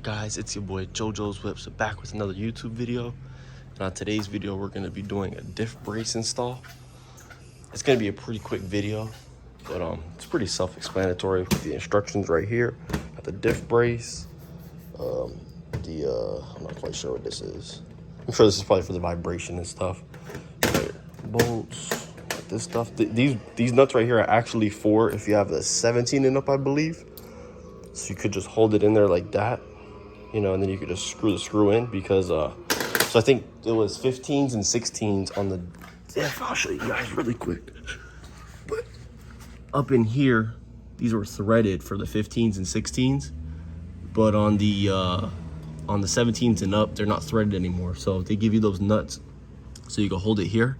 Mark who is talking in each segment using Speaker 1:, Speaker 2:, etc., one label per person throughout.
Speaker 1: guys, it's your boy JoJo's Whips back with another YouTube video. And on today's video, we're going to be doing a diff brace install. It's going to be a pretty quick video, but it's pretty self-explanatory with the instructions right here. Got the diff brace. I'm not quite sure what this is. I'm sure this is probably for the vibration and stuff. Bolts, this stuff. These nuts right here are actually for if you have a 17 and up, I believe. So you could just hold it in there like that, you know, and then you could just screw the screw in because, so I think it was 15s and 16s on the Diff. I'll show you guys really quick. But up in here, these were threaded for the 15s and 16s, but on the 17s and up, they're not threaded anymore. So they give you those nuts so you can hold it here,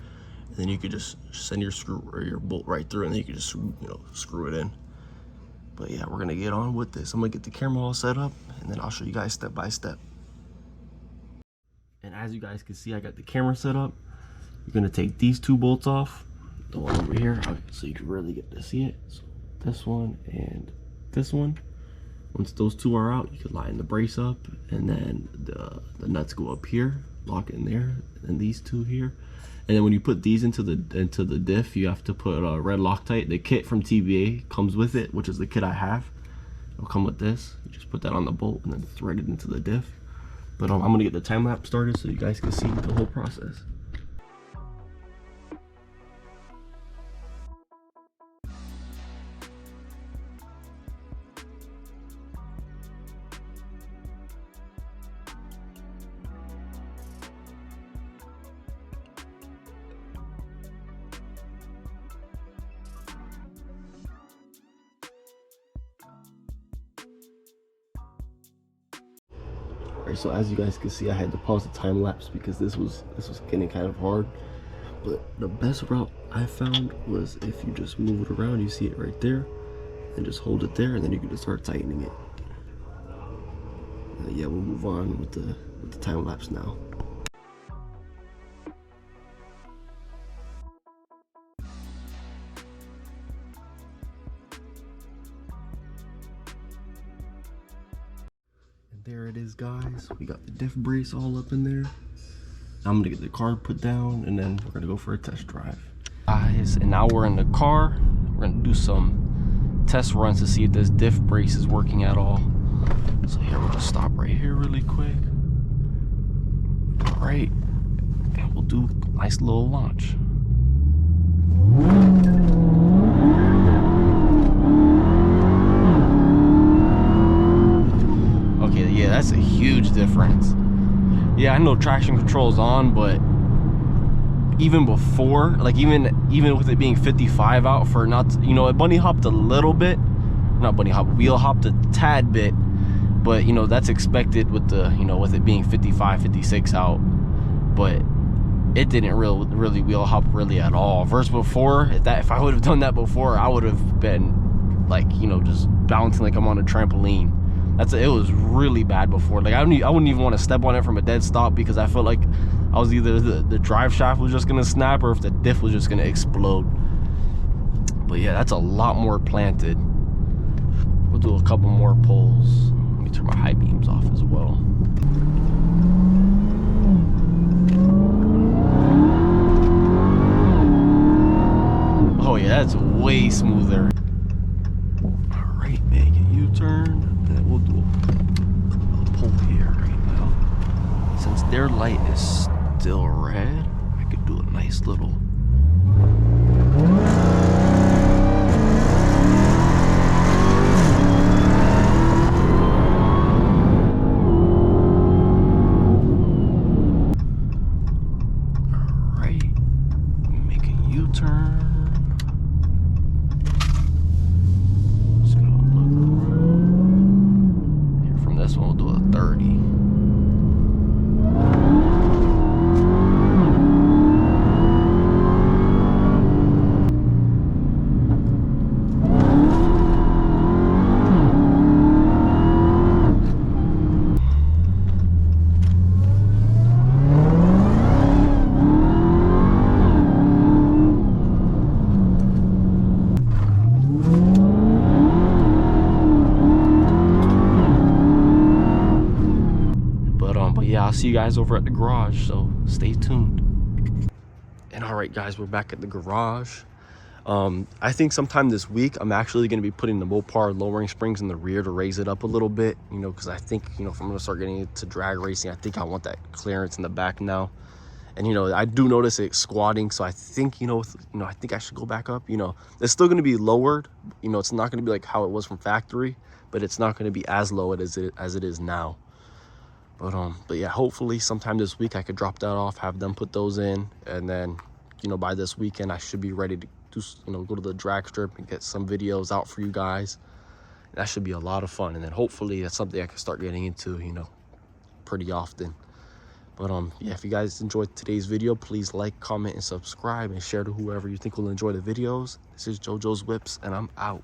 Speaker 1: and then you could just send your screw or your bolt right through, and then you can just, you know, screw it in. But yeah, we're gonna get on with this. I'm gonna get the camera all set up, and then I'll show you guys step by step. And as you guys can see, I got the camera set up. You're gonna take these two bolts off, the one over here, so you can really get to see it. So this one and this one. Once those two are out, you can line the brace up, and then the nuts go up here, lock it in there, and these two here. And then when you put these into the diff, you have to put a red Loctite. The kit from TBA comes with it, which is the kit I have. It'll come with this. You just put that on the bolt and then thread it into the diff. But I'm gonna get the time lapse started so you guys can see the whole process. Alright, so as you guys can see, I had to pause the time lapse because this was getting kind of hard. But the best route I found was if you just move it around, you see it right there, and just hold it there, and then you can just start tightening it. Yeah, we'll move on with the time lapse now. There it is, guys. We got the diff brace all up in there. I'm gonna get the car put down, and then we're gonna go for a test drive. Guys, and now we're in the car. We're gonna do some test runs to see if this diff brace is working at all. So here, we'll just stop right here really quick. All right, and we'll do a nice little launch. Okay, yeah, that's a huge difference. Yeah, I know traction control is on, but even before, like even with it being 55 out for not, you know, it bunny hopped a little bit, not bunny hop, wheel hopped a tad bit, but you know, that's expected with the, you know, with it being 55, 56 out, but it didn't really wheel hop really at all. Versus before, if I would have done that before, I would have been like, you know, just bouncing like I'm on a trampoline. It was really bad before. Like I wouldn't even want to step on it from a dead stop because I felt like I was either the drive shaft was just gonna snap or if the diff was just gonna explode. But yeah, that's a lot more planted. We'll do a couple more pulls. Let me turn my high beams off as well. Oh yeah, that's way smoother. All right, make a U-turn. And we'll do a pull here right now. Since their light is still red, I could do a nice little. All right, make a U-turn. This one will do a 30. see you guys over at the garage, so stay tuned. And all right, guys, we're back at the garage. I think sometime this week I'm actually going to be putting the Mopar lowering springs in the rear to raise it up a little bit, you know, because I think, you know, if I'm going to start getting into drag racing, I think I want that clearance in the back now. And, you know, I do notice it squatting, so I think, I think I should go back up. You know, it's still going to be lowered. You know, it's not going to be like how it was from factory, but it's not going to be as low as it is now. But yeah, hopefully sometime this week I could drop that off, have them put those in, and then, you know, by this weekend I should be ready to do, you know, go to the drag strip and get some videos out for you guys. That should be a lot of fun, and then hopefully that's something I can start getting into, you know, pretty often. But yeah, if you guys enjoyed today's video, please like, comment, and subscribe, and share to whoever you think will enjoy the videos. This is JoJo's Whips, and I'm out.